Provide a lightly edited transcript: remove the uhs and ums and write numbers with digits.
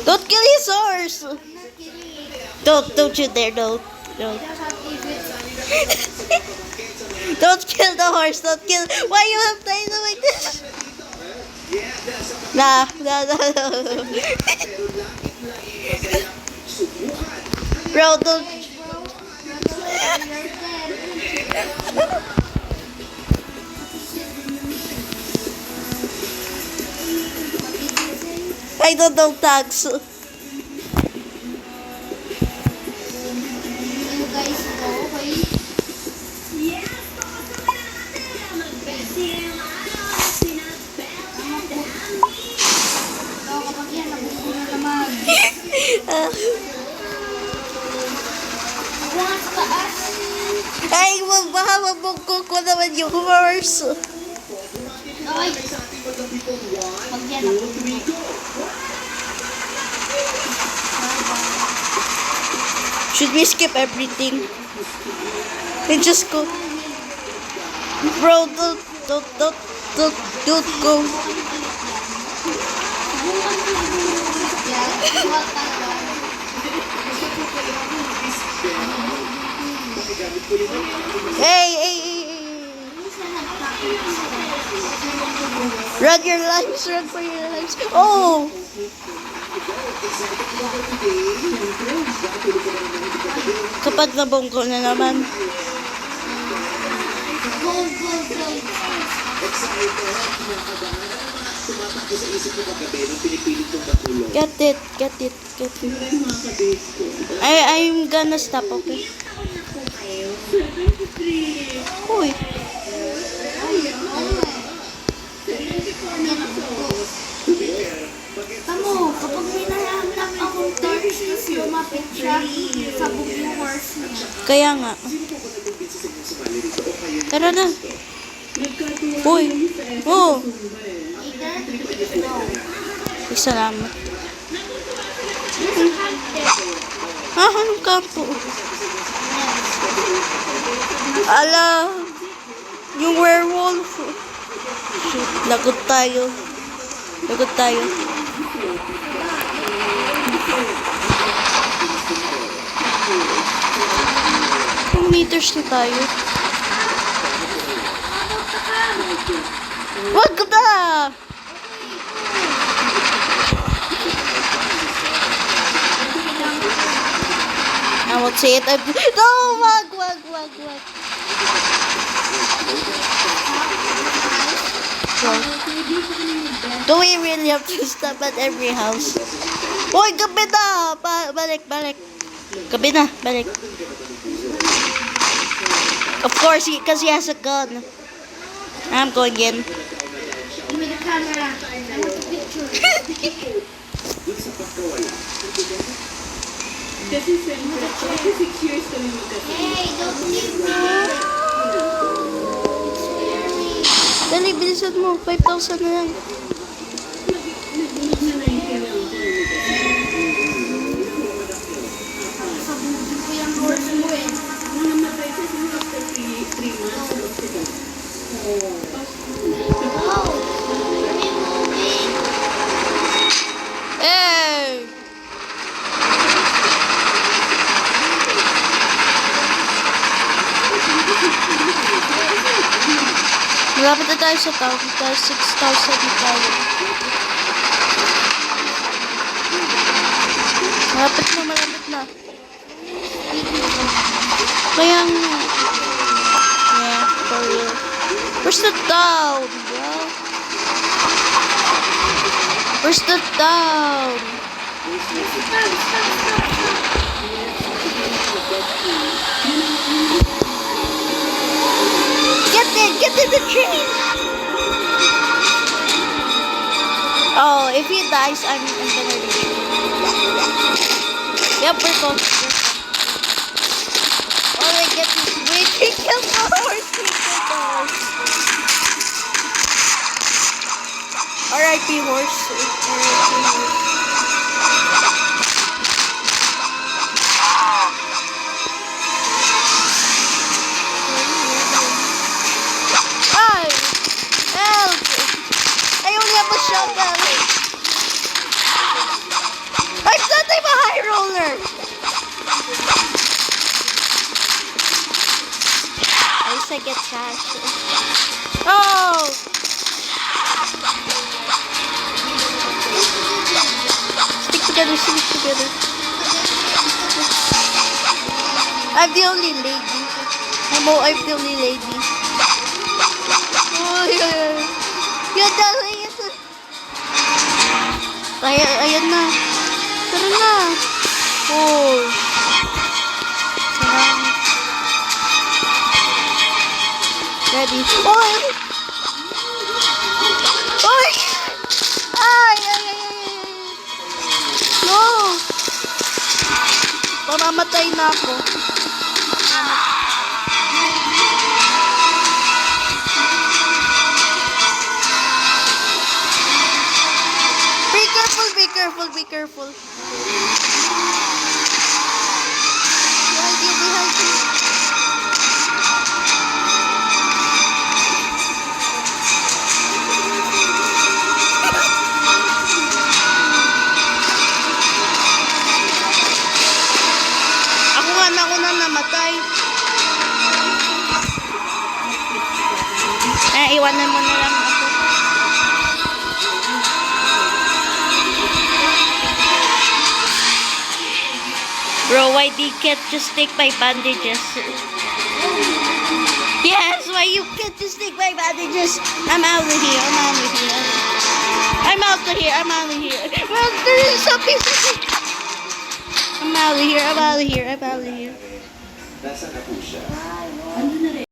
Don't kill his horse. Don't you dare, don't. Don't kill the horse, don't kill. Why you have dynamite? Nah. Bro, don't. I don't know tags. You guys go, okay? Kapag yan, nabuko na naman. Wala sa taas. Ay, baka mabungkok ko naman yung horse. Okay. Pag yan, nabuko. Should we skip everything? And just go. Bro, don't go. Hey. Run your lives, run for your lives. Oh! Kapag nabungko na naman. Get it. I'm gonna stop, okay? Uy. Tamo, kapag may nahanap akong torches, lumapit siya sa yung horse niya. Kaya nga. Tara na. Uy. Oh. Ay, salamat. Anong kampo? Ala. Yung werewolf. Shoot, lagot tayo. Kung meters na tayo. Wag na! I won't say it. No, wag. Do we really have to stop at every house? Uy, gabi na! Balik. Gabi na, balik. Of course, because he has a gun. I'm going in. Give me the camera. I want a picture. Hey, don't leave me. Dali, bilisan mo. 5,000 na lang. Sabugin ko yung horse mo eh. Oh, you're moving. Hey! Malapit na tayo sa town. Dahil 6,000 na tayo. Malapit na. Kaya nga. Yeah, for real. Where's the town, bro? Where's the town? Get in the train! Oh, if he dies, I'm gonna reach him. Yep, we're close. All I get is waiting for the horse. R.I.P. horse. R.I.P. horse. Help! I only have a shotgun. I get cash. Oh! Stick together, stick together. I'm the only lady. I'm the only lady. Oh, yeah. Yan na, yan na. Ayan na. Tara na. Oh. Salamat. Ready. Oy! Oy! Ay! No! Pamamatay na ako. Be careful. Behind you. Ako na namatay. Iwanan mo na lang ako. Bro, why you can't just take my bandages? Yes, why you can't just take my bandages? I'm out of here. Well, there is something. I'm out of here. Nasaan na po siya?